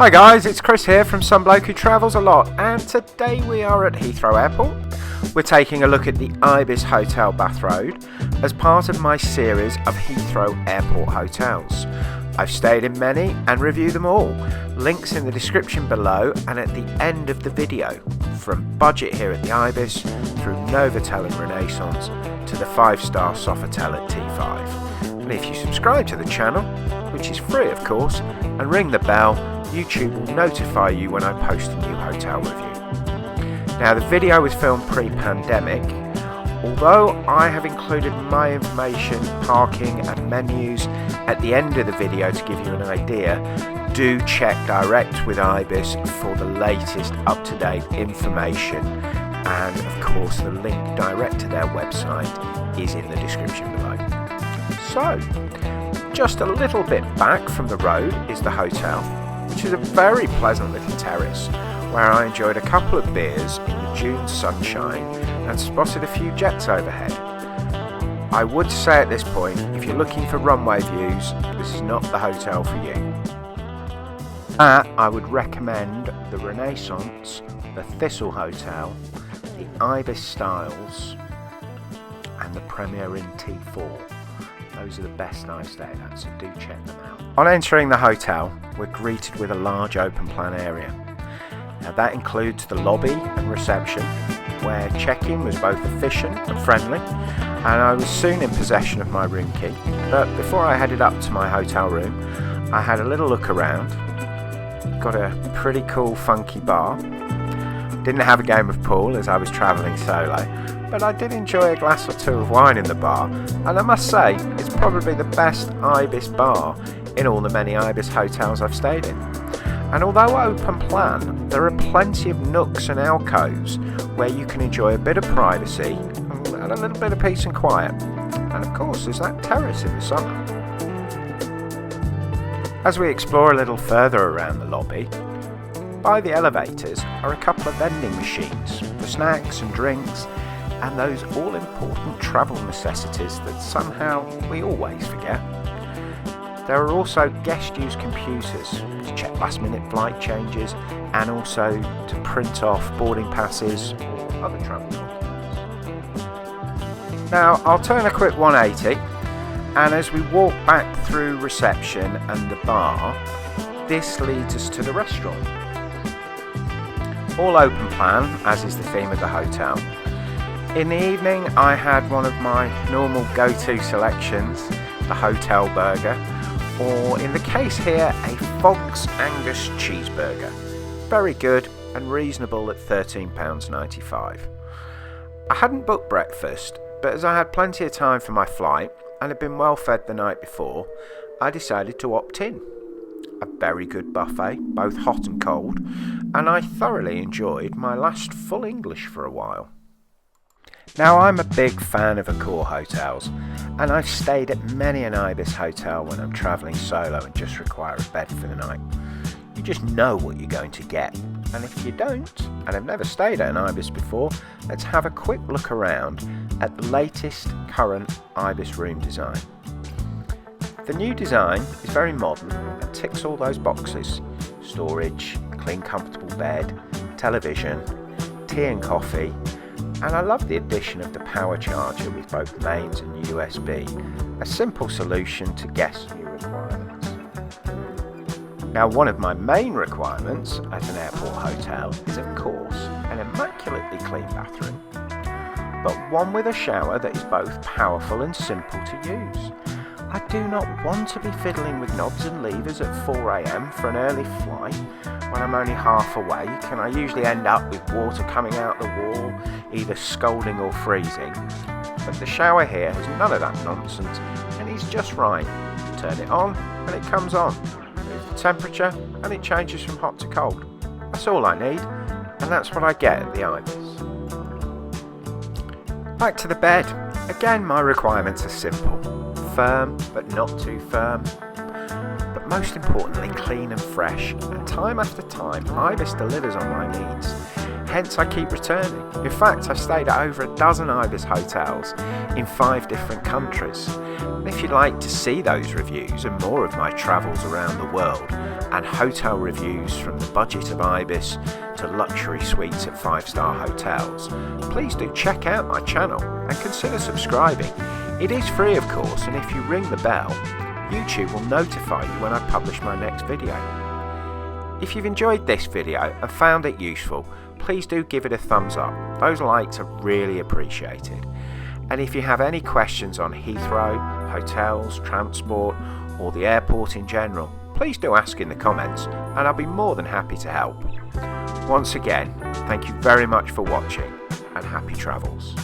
Hi guys, it's Chris here from Some Bloke Who Travels a Lot, and today we are at Heathrow Airport. We're taking a look at the Ibis Heathrow Bath Road as part of my series of Heathrow Airport Hotels. I've stayed in many and reviewed them all. Links in the description below and at the end of the video. From budget here at the Ibis, through Novotel and Renaissance, to the 5-star Sofitel at T5. And if you subscribe to the channel, which is free of course, and ring the bell, YouTube will notify you when I post a new hotel review. Now the video was filmed pre-pandemic. Although I have included my information, parking and menus at the end of the video to give you an idea, do check direct with Ibis for the latest up-to-date information, and of course the link direct to their website is in the description below. So, just a little bit back from the road is the hotel, which is a very pleasant little terrace where I enjoyed a couple of beers in the June sunshine and spotted a few jets overhead. I would say at this point, if you're looking for runway views, this is not the hotel for you. I would recommend the Renaissance, the Thistle Hotel, the Ibis Styles and the Premier Inn T4. Those are the best I've stayed at, so do check them out. On entering the hotel, we're greeted with a large open plan area. Now that includes the lobby and reception, where check-in was both efficient and friendly, and I was soon in possession of my room key. But before I headed up to my hotel room, I had a little look around. Got a pretty cool funky bar. Didn't have a game of pool as I was travelling solo, but I did enjoy a glass or two of wine in the bar, and I must say it's probably the best Ibis bar in all the many Ibis hotels I've stayed in. And although open plan, there are plenty of nooks and alcoves where you can enjoy a bit of privacy and a little bit of peace and quiet. And of course there's that terrace in the summer. As we explore a little further around the lobby, by the elevators are a couple of vending machines for snacks and drinks and those all-important travel necessities that somehow we always forget. There are also guest-use computers to check last-minute flight changes and also to print off boarding passes or other travel documents. Now I'll turn a quick 180, and as we walk back through reception and the bar, this leads us to the restaurant. All open plan, as is the theme of the hotel. In the evening I had one of my normal go-to selections, the hotel burger, or in the case here, a Fogg's Angus cheeseburger. Very good and reasonable at £13.95. I hadn't booked breakfast, but as I had plenty of time for my flight and had been well fed the night before, I decided to opt in. A very good buffet, both hot and cold, and I thoroughly enjoyed my last full English for a while. Now I'm a big fan of Accor Hotels, and I've stayed at many an Ibis hotel when I'm travelling solo and just require a bed for the night. You just know what you're going to get, and if you don't, and have never stayed at an Ibis before, let's have a quick look around at the latest current Ibis room design. The new design is very modern and ticks all those boxes: storage, clean comfortable bed, television, tea and coffee, and I love the addition of the power charger with both mains and USB, a simple solution to guests' new requirements. Now one of my main requirements at an airport hotel is of course an immaculately clean bathroom, but one with a shower that is both powerful and simple to use. I do not want to be fiddling with knobs and levers at 4 AM for an early flight when I'm only half awake, and I usually end up with water coming out the wall, either scalding or freezing. But the shower here has none of that nonsense and is just right. Turn it on and it comes on. Move the temperature and it changes from hot to cold. That's all I need, and that's what I get at the Ibis. Back to the bed. Again, my requirements are simple. Firm, but not too firm. But most importantly, clean and fresh. And time after time, Ibis delivers on my needs. Hence, I keep returning. In fact, I stayed at over a dozen Ibis hotels in 5 different countries. And if you'd like to see those reviews and more of my travels around the world, and hotel reviews from the budget of Ibis to luxury suites at 5-star hotels, please do check out my channel and consider subscribing. It is free, of course, and if you ring the bell, YouTube will notify you when I publish my next video. If you've enjoyed this video and found it useful, please do give it a thumbs up. Those likes are really appreciated. And if you have any questions on Heathrow, hotels, transport, or the airport in general, please do ask in the comments and I'll be more than happy to help. Once again, thank you very much for watching and happy travels.